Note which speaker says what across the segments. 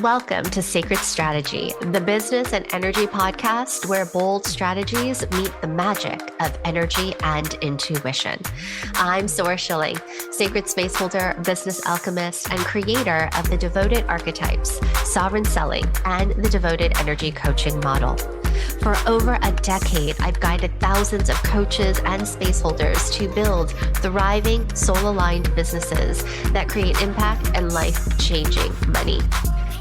Speaker 1: Welcome to Sacred Strategy, the business and energy podcast where bold strategies meet the magic of energy and intuition. I'm Sora Schilling, sacred spaceholder, business alchemist, and creator of the Devoted Archetypes, Sovereign Selling, and the Devoted Energy Coaching Model. For over a decade, I've guided thousands of coaches and spaceholders to build thriving, soul-aligned businesses that create impact and life-changing money.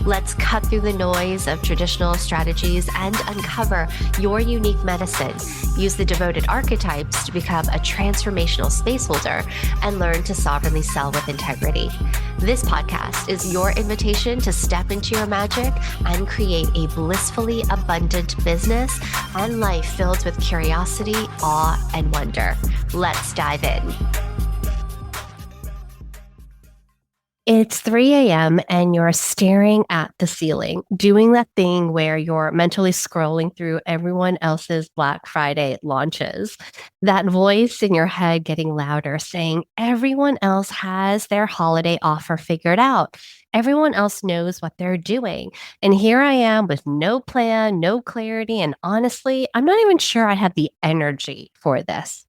Speaker 1: Let's cut through the noise of traditional strategies and uncover your unique medicine. Use the Devoted Archetypes to become a transformational spaceholder and learn to sovereignly sell with integrity. This podcast is your invitation to step into your magic and create a blissfully abundant business and life filled with curiosity, awe, and wonder. Let's dive in. It's 3 a.m. and you're staring at the ceiling, doing that thing where you're mentally scrolling through everyone else's Black Friday launches. That voice in your head getting louder saying everyone else has their holiday offer figured out. Everyone else knows what they're doing. And here I am with no plan, no clarity. And honestly, I'm not even sure I have the energy for this.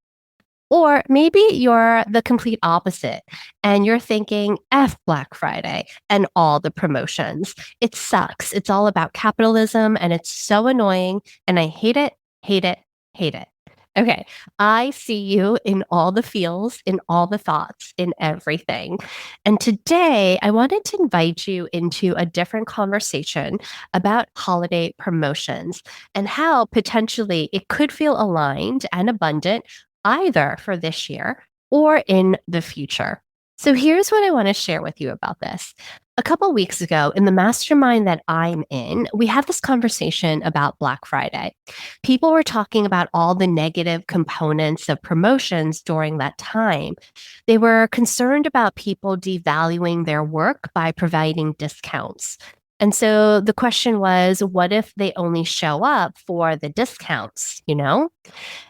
Speaker 1: Or maybe you're the complete opposite and you're thinking F Black Friday and all the promotions. It sucks. It's all about capitalism and it's so annoying and I hate it, hate it, hate it. Okay, I see you in all the feels, in all the thoughts, in everything. And today I wanted to invite you into a different conversation about holiday promotions and how potentially it could feel aligned and abundant either for this year or in the future. So here's what I want to share with you about this. A couple weeks ago, in the mastermind that I'm in, we had this conversation about Black Friday. People were talking about all the negative components of promotions during that time. They were concerned about people devaluing their work by providing discounts. And so the question was, what if they only show up for the discounts,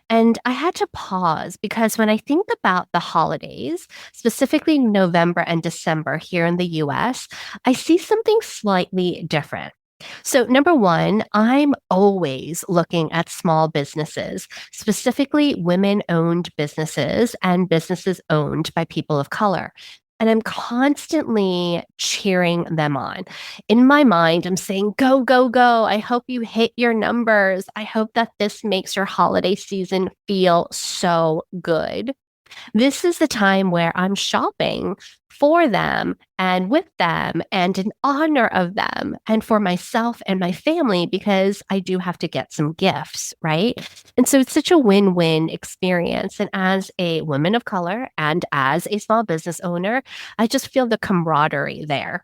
Speaker 1: And I had to pause because when I think about the holidays, specifically November and December here in the US, I see something slightly different. So, number one, I'm always looking at small businesses, specifically women owned businesses and businesses owned by people of color. And I'm constantly cheering them on. In my mind, I'm saying, go, go, go. I hope you hit your numbers. I hope that this makes your holiday season feel so good. This is the time where I'm shopping for them and with them and in honor of them and for myself and my family because I do have to get some gifts, right? And so it's such a win-win experience. And as a woman of color and as a small business owner, I just feel the camaraderie there.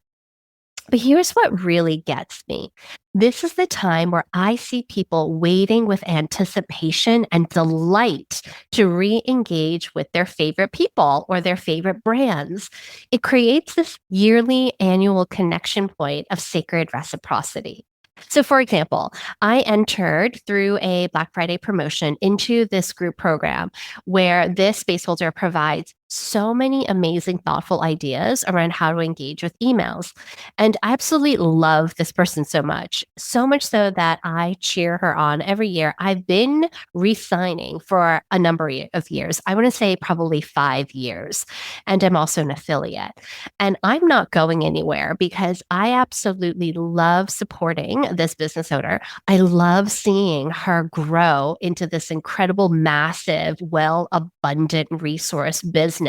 Speaker 1: But here's what really gets me. This is the time where I see people waiting with anticipation and delight to re engage with their favorite people or their favorite brands. It creates this yearly annual connection point of sacred reciprocity. So, for example, I entered through a Black Friday promotion into this group program where this spaceholder provides so many amazing, thoughtful ideas around how to engage with emails. And I absolutely love this person so much so that I cheer her on every year. I've been re signing for a number of years. I want to say probably 5 years. And I'm also an affiliate. And I'm not going anywhere because I absolutely love supporting this business owner. I love seeing her grow into this incredible, massive, abundant resource business.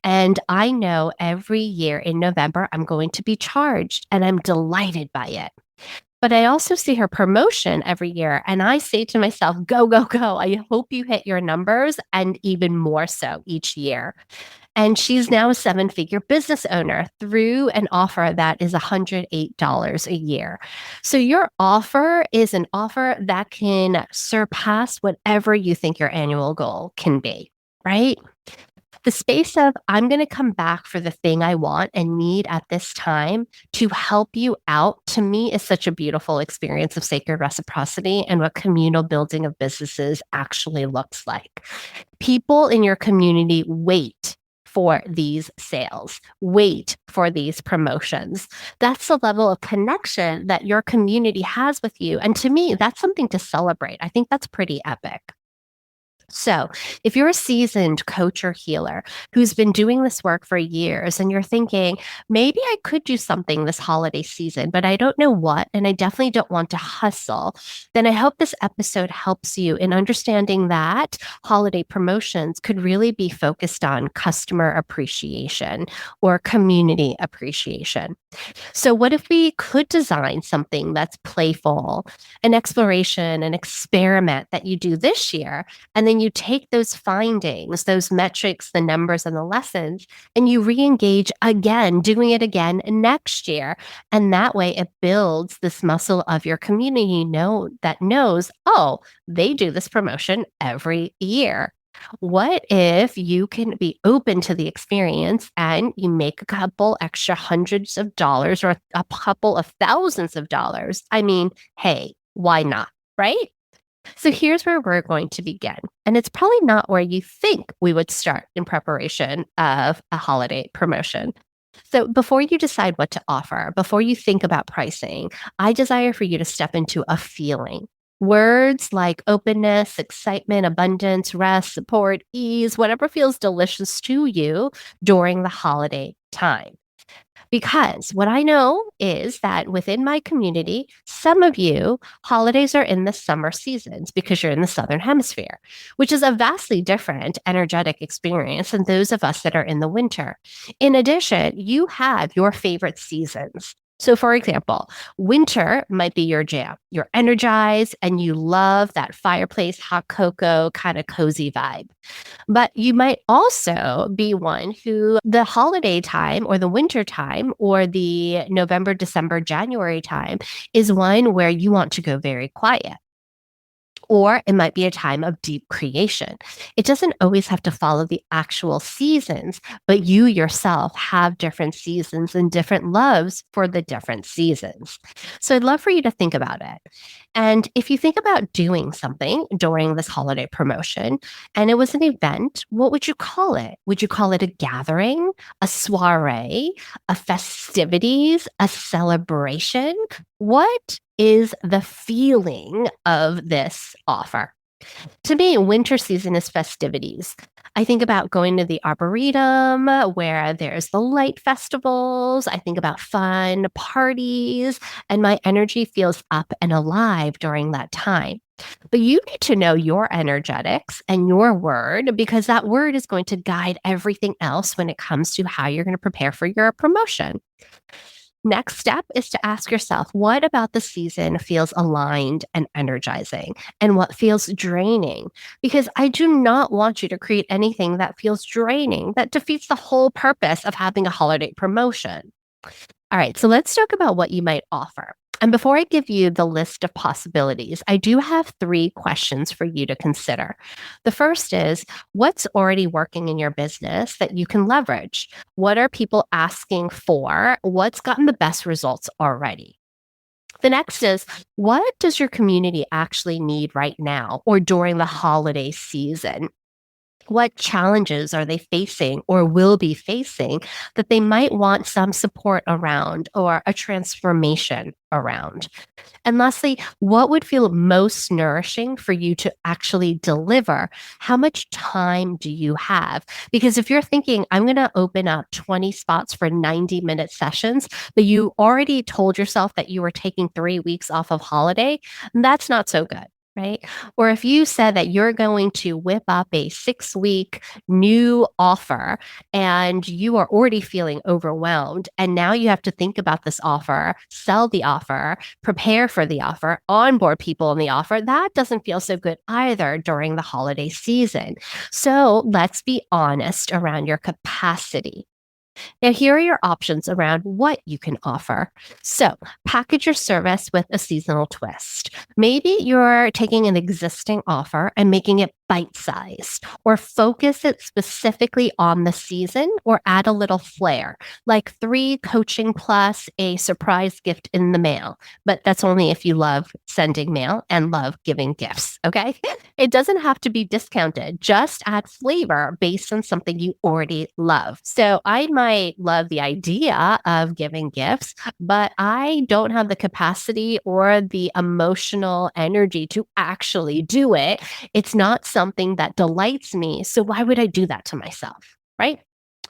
Speaker 1: And I know every year in November, I'm going to be charged and I'm delighted by it. But I also see her promotion every year and I say to myself, go, go, go. I hope you hit your numbers and even more so each year. And she's now a 7-figure business owner through an offer that is $108 a year. So your offer is an offer that can surpass whatever you think your annual goal can be, right? The space of I'm going to come back for the thing I want and need at this time to help you out, to me, is such a beautiful experience of sacred reciprocity and what communal building of businesses actually looks like. People in your community wait for these sales, wait for these promotions. That's the level of connection that your community has with you. And to me, that's something to celebrate. I think that's pretty epic. So, if you're a seasoned coach or healer who's been doing this work for years and you're thinking, maybe I could do something this holiday season, but I don't know what, and I definitely don't want to hustle, then I hope this episode helps you in understanding that holiday promotions could really be focused on customer appreciation or community appreciation. So, what if we could design something that's playful, an exploration, an experiment that you do this year? And then you take those findings, those metrics, the numbers, and the lessons, and you re engage again, doing it again next year. And that way it builds this muscle of your community that knows, oh, they do this promotion every year. What if you can be open to the experience and you make a couple extra hundreds of dollars or a couple of thousands of dollars? I mean, hey, why not? Right? So here's where we're going to begin. And it's probably not where you think we would start in preparation of a holiday promotion. So before you decide what to offer, before you think about pricing, I desire for you to step into a feeling. Words like openness, excitement, abundance, rest, support, ease, whatever feels delicious to you during the holiday time. Because what I know is that within my community, some of you, holidays are in the summer seasons because you're in the Southern Hemisphere, which is a vastly different energetic experience than those of us that are in the winter. In addition, you have your favorite seasons. So, for example, winter might be your jam. You're energized and you love that fireplace, hot cocoa, kind of cozy vibe. But you might also be one who the holiday time or the winter time or the November, December, January time is one where you want to go very quiet. Or it might be a time of deep creation. It doesn't always have to follow the actual seasons, but you yourself have different seasons and different loves for the different seasons. So I'd love for you to think about it. And if you think about doing something during this holiday promotion and it was an event, what would you call it? Would you call it a gathering, a soiree, a festivities, a celebration? What is the feeling of this offer? To me, winter season is festivities. I think about going to the Arboretum where there's the light festivals. I think about fun parties, and my energy feels up and alive during that time. But you need to know your energetics and your word because that word is going to guide everything else when it comes to how you're going to prepare for your promotion. Next step is to ask yourself, what about the season feels aligned and energizing, and what feels draining? Because I do not want you to create anything that feels draining, that defeats the whole purpose of having a holiday promotion. All right, so let's talk about what you might offer. And before I give you the list of possibilities, I do have three questions for you to consider. The first is what's already working in your business that you can leverage? What are people asking for? What's gotten the best results already? The next is what does your community actually need right now or during the holiday season? What challenges are they facing or will be facing that they might want some support around or a transformation around? And lastly, what would feel most nourishing for you to actually deliver? How much time do you have? Because if you're thinking, I'm going to open up 20 spots for 90-minute sessions, but you already told yourself that you were taking 3 weeks off of holiday, that's not so good. Right. Or if you said that you're going to whip up a 6 week new offer and you are already feeling overwhelmed, and now you have to think about this offer, sell the offer, prepare for the offer, onboard people in the offer, that doesn't feel so good either during the holiday season. So let's be honest around your capacity. Now, here are your options around what you can offer. So, package your service with a seasonal twist. Maybe you're taking an existing offer and making it bite sized, or focus it specifically on the season, or add a little flair, like three coaching plus a surprise gift in the mail. But that's only if you love sending mail and love giving gifts. Okay. It doesn't have to be discounted. Just add flavor based on something you already love. So I might love the idea of giving gifts, but I don't have the capacity or the emotional energy to actually do it. It's not something that delights me. So why would I do that to myself? Right?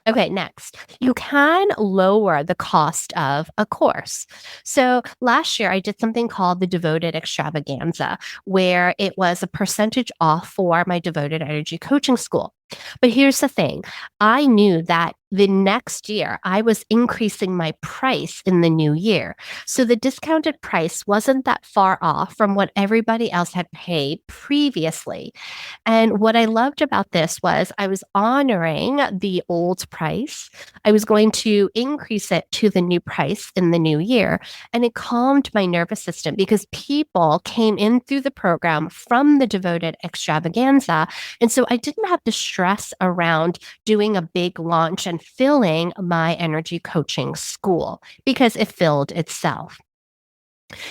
Speaker 1: Okay, next, you can lower the cost of a course. So last year, I did something called the Devoted Extravaganza, where it was a percentage off for my Devoted Energy Coaching School. But here's the thing, I knew that the next year I was increasing my price in the new year. So the discounted price wasn't that far off from what everybody else had paid previously. And what I loved about this was I was honoring the old price. I was going to increase it to the new price in the new year. And it calmed my nervous system because people came in through the program from the Devoted Extravaganza. And so I didn't have to stress around doing a big launch and filling my energy coaching school because it filled itself.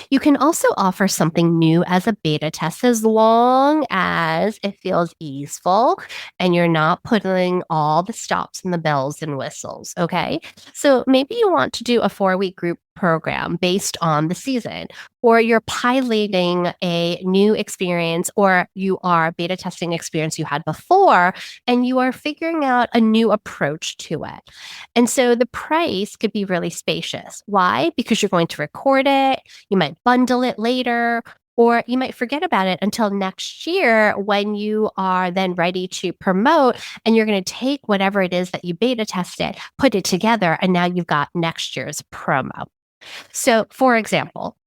Speaker 1: You can also offer something new as a beta test as long as it feels easeful and you're not putting all the stops and the bells and whistles. Okay. So maybe you want to do a 4-week group program based on the season, or you're piloting a new experience, or you are beta testing experience you had before, and you are figuring out a new approach to it. And so the price could be really spacious. Why? Because you're going to record it, you might bundle it later, or you might forget about it until next year when you are then ready to promote and you're going to take whatever it is that you beta tested, put it together, and now you've got next year's promo. So, for example,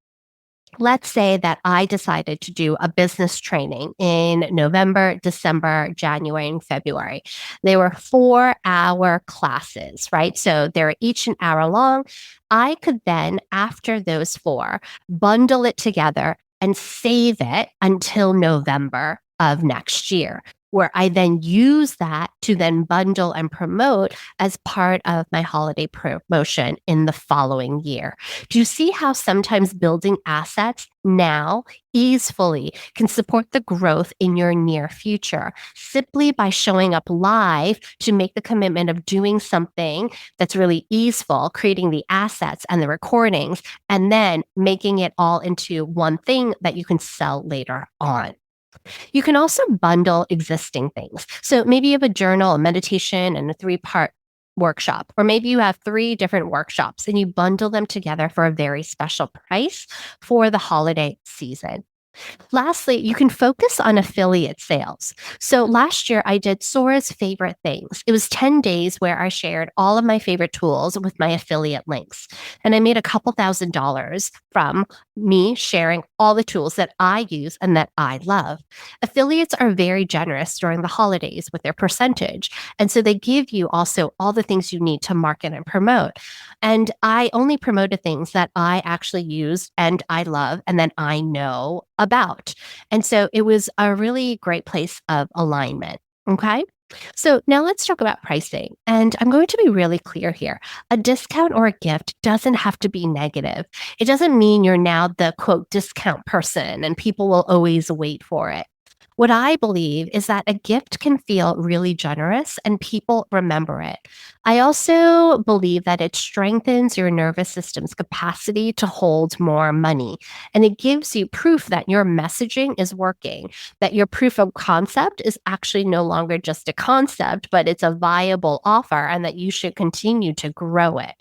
Speaker 1: let's say that I decided to do a business training in November, December, January, and February. They were 4-hour classes, right? So they're each an hour long. I could then, after those four, bundle it together and save it until November of next year, where I then use that to then bundle and promote as part of my holiday promotion in the following year. Do you see how sometimes building assets now easily can support the growth in your near future simply by showing up live to make the commitment of doing something that's really easeful, creating the assets and the recordings, and then making it all into one thing that you can sell later on. You can also bundle existing things. So maybe you have a journal, a meditation, and a 3-part workshop, or maybe you have 3 different workshops and you bundle them together for a very special price for the holiday season. Lastly, you can focus on affiliate sales. So last year, I did Sora's favorite things. It was 10 days where I shared all of my favorite tools with my affiliate links. And I made a couple $1,000s from me sharing all the tools that I use and that I love. Affiliates are very generous during the holidays with their percentage. And so they give you also all the things you need to market and promote. And I only promoted things that I actually use and I love and that I know about. And so it was a really great place of alignment. Okay. So now let's talk about pricing. And I'm going to be really clear here. A discount or a gift doesn't have to be negative. It doesn't mean you're now the quote discount person and people will always wait for it. What I believe is that a gift can feel really generous and people remember it. I also believe that it strengthens your nervous system's capacity to hold more money. And it gives you proof that your messaging is working, that your proof of concept is actually no longer just a concept, but it's a viable offer and that you should continue to grow it.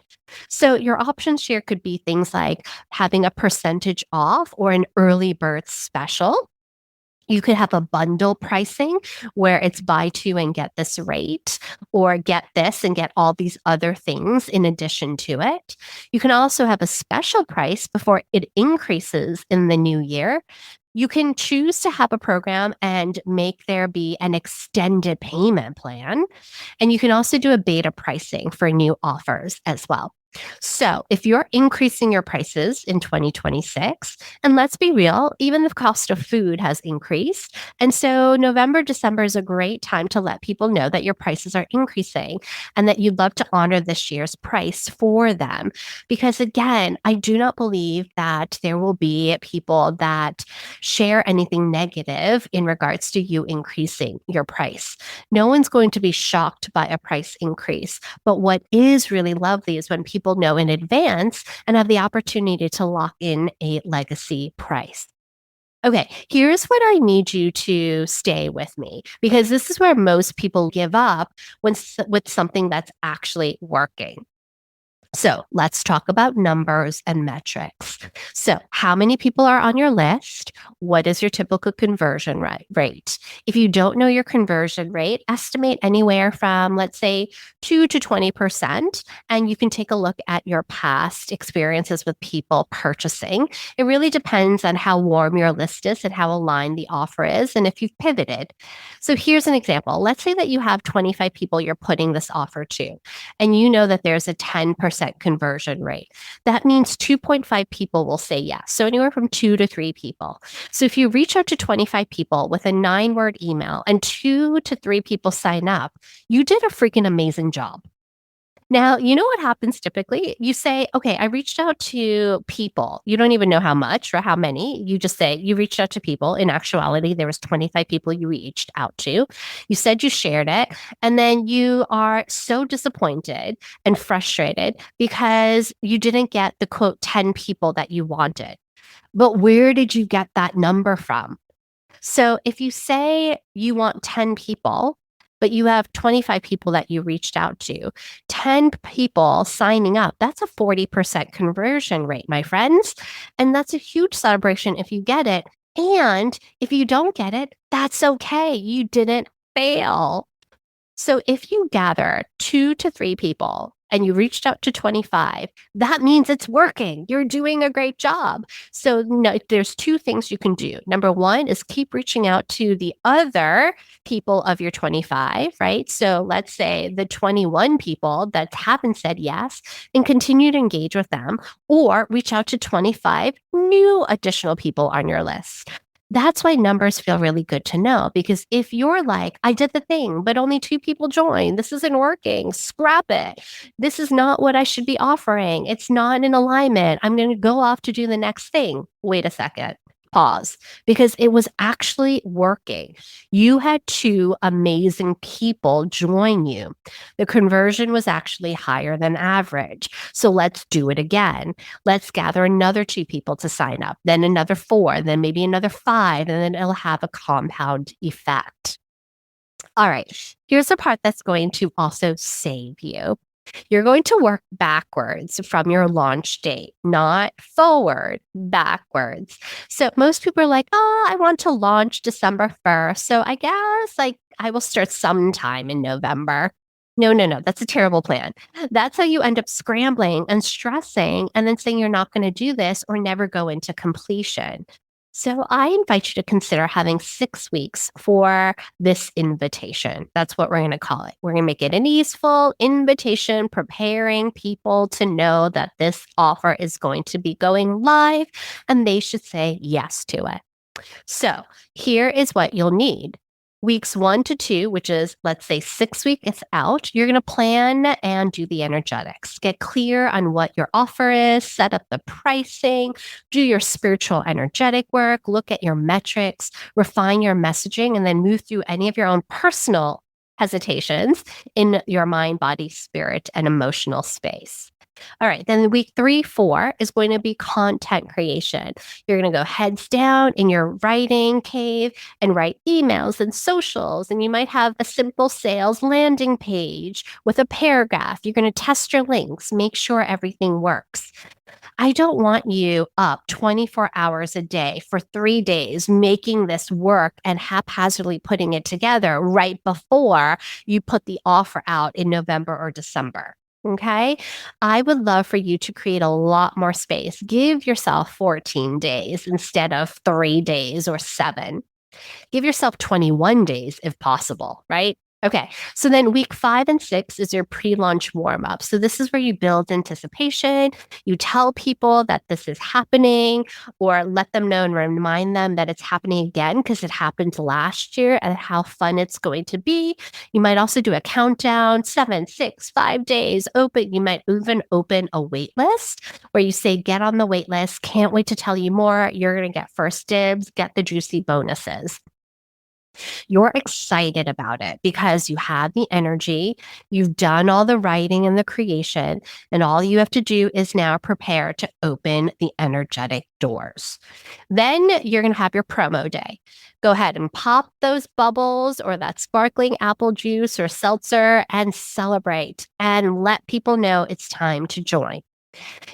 Speaker 1: So, your options here could be things like having a percentage off or an early bird special. You could have a bundle pricing where it's buy two and get this rate, or get this and get all these other things in addition to it. You can also have a special price before it increases in the new year. You can choose to have a program and make there be an extended payment plan. And you can also do a beta pricing for new offers as well. So, if you're increasing your prices in 2026, and let's be real, even the cost of food has increased. And so, November, December is a great time to let people know that your prices are increasing and that you'd love to honor this year's price for them. Because again, I do not believe that there will be people that share anything negative in regards to you increasing your price. No one's going to be shocked by a price increase. But what is really lovely is when people know in advance and have the opportunity to lock in a legacy price. Okay, here's what I need you to stay with me because this is where most people give up with something that's actually working. So let's talk about numbers and metrics. So, how many people are on your list? What is your typical conversion rate? If you don't know your conversion rate, estimate anywhere from, let's say, 2 to 20%. And you can take a look at your past experiences with people purchasing. It really depends on how warm your list is and how aligned the offer is, and if you've pivoted. So, here's an example. Let's say that you have 25 people you're putting this offer to and you know that there's a 10% conversion rate. That means 2.5 people will say yes. So anywhere from 2 to 3 people. So if you reach out to 25 people with a 9 word email and 2 to 3 people sign up, you did a freaking amazing job. Now, you know what happens typically? You say, okay, I reached out to people. You don't even know how much or how many. You just say you reached out to people. In actuality, there was 25 people you reached out to. You said you shared it. And then you are so disappointed and frustrated because you didn't get the quote 10 people that you wanted. But where did you get that number from? So if you say you want 10 people, but you have 25 people that you reached out to, 10 people signing up, that's a 40% conversion rate, my friends. And that's a huge celebration if you get it. And if you don't get it, that's okay. You didn't fail. So if you gather 2 to 3 people and you reached out to 25, that means it's working. You're doing a great job. So no, there's two things you can do. Number one is keep reaching out to the other people of your 25, right? So let's say the 21 people that haven't said yes and continue to engage with them, or reach out to 25 new additional people on your list. That's why numbers feel really good to know because if you're like, I did the thing, but only 2 people joined, this isn't working, scrap it. This is not what I should be offering. It's not in alignment. I'm going to go off to do the next thing. Wait a second. Pause because it was actually working. You had 2 amazing people join you. The conversion was actually higher than average. So let's do it again. Let's gather another 2 people to sign up, then another 4, then maybe another 5, and then it'll have a compound effect. All right, here's the part that's going to also save you. You're going to work backwards from your launch date, not forward, backwards. So most people are like, oh, I want to launch December 1st. So I guess like I will start sometime in November. No, no, no. That's a terrible plan. That's how you end up scrambling and stressing and then saying you're not going to do this or never go into completion. So I invite you to consider having 6 weeks for this invitation. That's what we're going to call it. We're going to make it an easeful invitation, preparing people to know that this offer is going to be going live and they should say yes to it. So here is what you'll need. Weeks 1 to 2, which is let's say 6 weeks out, you're going to plan and do the energetics. Get clear on what your offer is, set up the pricing, do your spiritual energetic work, look at your metrics, refine your messaging, and then move through any of your own personal hesitations in your mind, body, spirit, and emotional space. All right, then week 3, 4 is going to be content creation. You're going to go heads down in your writing cave and write emails and socials. And you might have a simple sales landing page with a paragraph. You're going to test your links, make sure everything works. I don't want you up 24 hours a day for 3 days making this work and haphazardly putting it together right before you put the offer out in November or December. Okay. I would love for you to create a lot more space. Give yourself 14 days instead of 3 days or seven. Give yourself 21 days if possible, right? Okay. So then week 5 and 6 is your pre launch warm up. So this is where you build anticipation. You tell people that this is happening or let them know and remind them that it's happening again because it happened last year and how fun it's going to be. You might also do a countdown 7, 6, 5 days open. You might even open a wait list where you say, get on the wait list. Can't wait to tell you more. You're going to get first dibs, get the juicy bonuses. You're excited about it because you have the energy, you've done all the writing and the creation, and all you have to do is now prepare to open the energetic doors. Then you're going to have your promo day. Go ahead and pop those bubbles or that sparkling apple juice or seltzer and celebrate and let people know it's time to join.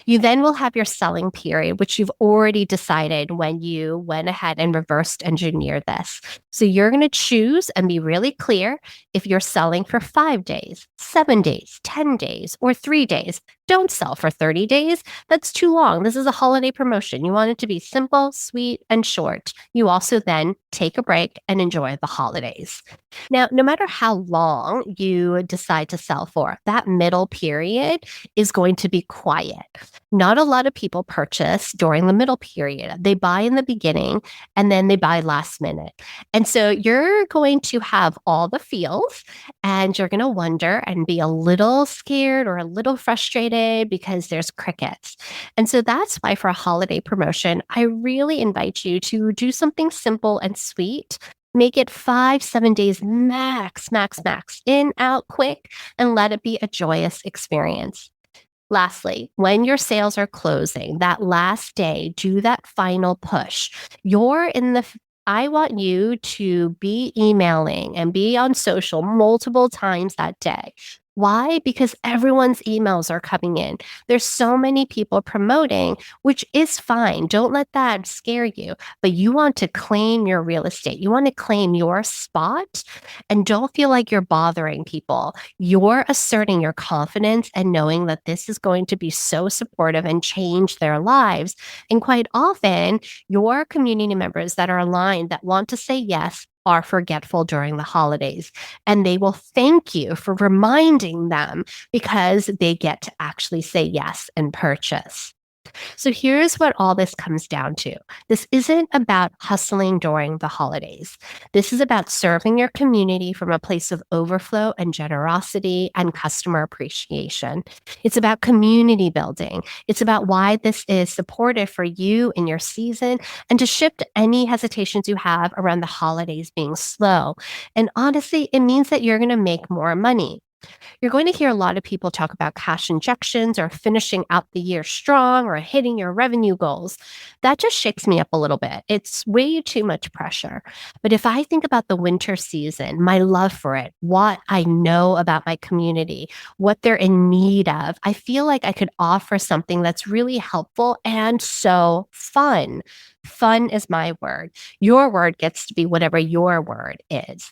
Speaker 1: You then will have your selling period, which you've already decided when you went ahead and reversed engineered this. So you're going to choose and be really clear if you're selling for 5 days, 7 days, 10 days, or 3 days. Don't sell for 30 days. That's too long. This is a holiday promotion. You want it to be simple, sweet, and short. You also then take a break and enjoy the holidays. Now, no matter how long you decide to sell for, that middle period is going to be quiet. Not a lot of people purchase during the middle period. They buy in the beginning and then they buy last minute. And so you're going to have all the feels and you're going to wonder and be a little scared or a little frustrated because there's crickets. And so that's why for a holiday promotion, I really invite you to do something simple and sweet. Make it 5, 7 days max, max, max, in, out, quick, and let it be a joyous experience. Lastly, when your sales are closing, that last day, do that final push. You're in the I want you to be emailing and be on social multiple times that day. Why? Because everyone's emails are coming in. There's so many people promoting, which is fine. Don't let that scare you. But you want to claim your real estate. You want to claim your spot and don't feel like you're bothering people. You're asserting your confidence and knowing that this is going to be so supportive and change their lives. And quite often, your community members that are aligned that want to say yes are forgetful during the holidays. And they will thank you for reminding them because they get to actually say yes and purchase. So here's what all this comes down to. This isn't about hustling during the holidays. This is about serving your community from a place of overflow and generosity and customer appreciation. It's about community building. It's about why this is supportive for you in your season and to shift any hesitations you have around the holidays being slow. And honestly, it means that you're going to make more money. You're going to hear a lot of people talk about cash injections or finishing out the year strong or hitting your revenue goals. That just shakes me up a little bit. It's way too much pressure. But if I think about the winter season, my love for it, what I know about my community, what they're in need of, I feel like I could offer something that's really helpful and so fun. Fun is my word. Your word gets to be whatever your word is.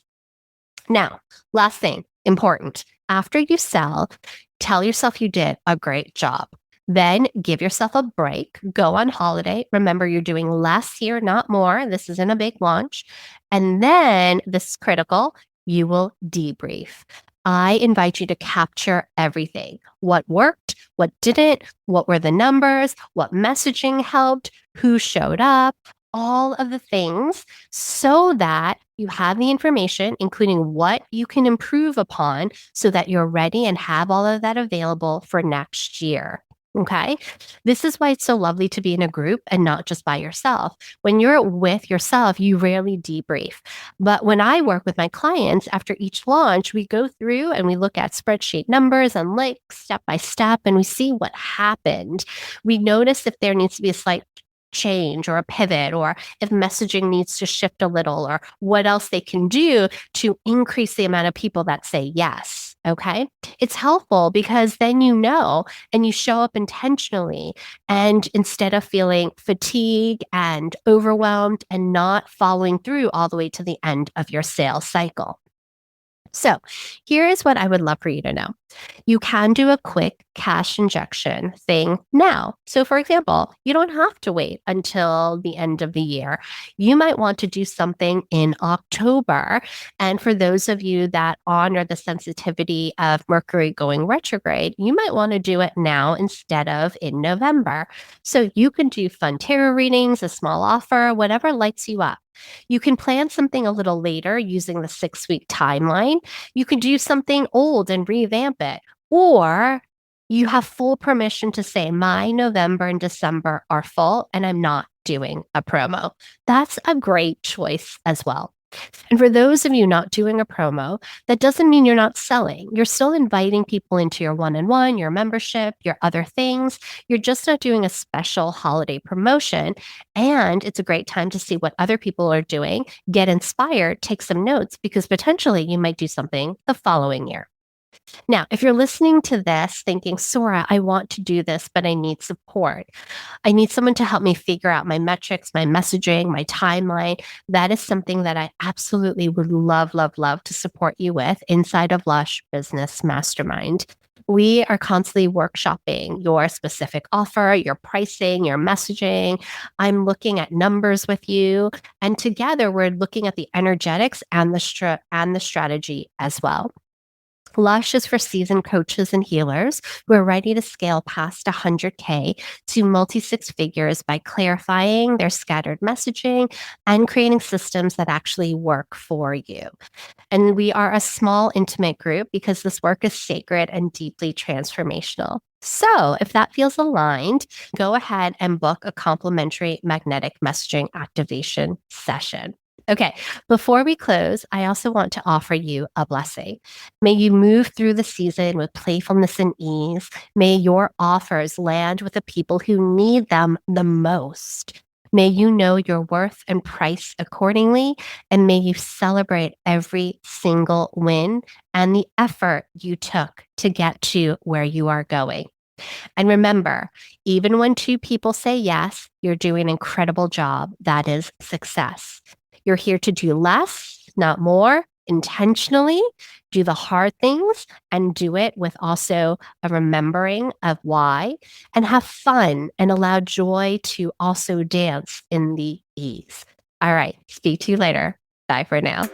Speaker 1: Now, last thing, important. After you sell, tell yourself you did a great job. Then give yourself a break, go on holiday. Remember, you're doing less here, not more. This isn't a big launch. And then, this is critical, you will debrief. I invite you to capture everything: what worked, what didn't, what were the numbers, what messaging helped, who showed up, all of the things so that you have the information, including what you can improve upon so that you're ready and have all of that available for next year. Okay. This is why it's so lovely to be in a group and not just by yourself. When you're with yourself, you rarely debrief. But when I work with my clients after each launch, we go through and we look at spreadsheet numbers and links step by step, and we see what happened. We notice if there needs to be a slight change or a pivot, or if messaging needs to shift a little, or what else they can do to increase the amount of people that say yes. Okay. It's helpful because then you know and you show up intentionally. And instead of feeling fatigue and overwhelmed and not following through all the way to the end of your sales cycle. So, here is what I would love for you to know. You can do a quick cash injection thing now. So, for example, you don't have to wait until the end of the year. You might want to do something in October. And for those of you that honor the sensitivity of Mercury going retrograde, you might want to do it now instead of in November. So, you can do fun tarot readings, a small offer, whatever lights you up. You can plan something a little later using the 6 week timeline. You can do something old and revamp it. Or you have full permission to say, my November and December are full and I'm not doing a promo. That's a great choice as well. And for those of you not doing a promo, that doesn't mean you're not selling. You're still inviting people into your one on one, your membership, your other things. You're just not doing a special holiday promotion. And it's a great time to see what other people are doing, get inspired, take some notes, because potentially you might do something the following year. Now, if you're listening to this thinking, Sora, I want to do this, but I need support. I need someone to help me figure out my metrics, my messaging, my timeline. That is something that I absolutely would love, love, love to support you with inside of Lush Business Mastermind. We are constantly workshopping your specific offer, your pricing, your messaging. I'm looking at numbers with you, and together we're looking at the energetics and the strategy as well. Lush is for seasoned coaches and healers who are ready to scale past 100K to multi six figures by clarifying their scattered messaging and creating systems that actually work for you. And we are a small, intimate group because this work is sacred and deeply transformational. So, if that feels aligned, go ahead and book a complimentary magnetic messaging activation session. Okay, before we close, I also want to offer you a blessing. May you move through the season with playfulness and ease. May your offers land with the people who need them the most. May you know your worth and price accordingly, and may you celebrate every single win and the effort you took to get to where you are going. And remember, even when two people say yes, you're doing an incredible job. That is success. You're here to do less, not more, intentionally, do the hard things, and do it with also a remembering of why, and have fun and allow joy to also dance in the ease. All right, speak to you later. Bye for now.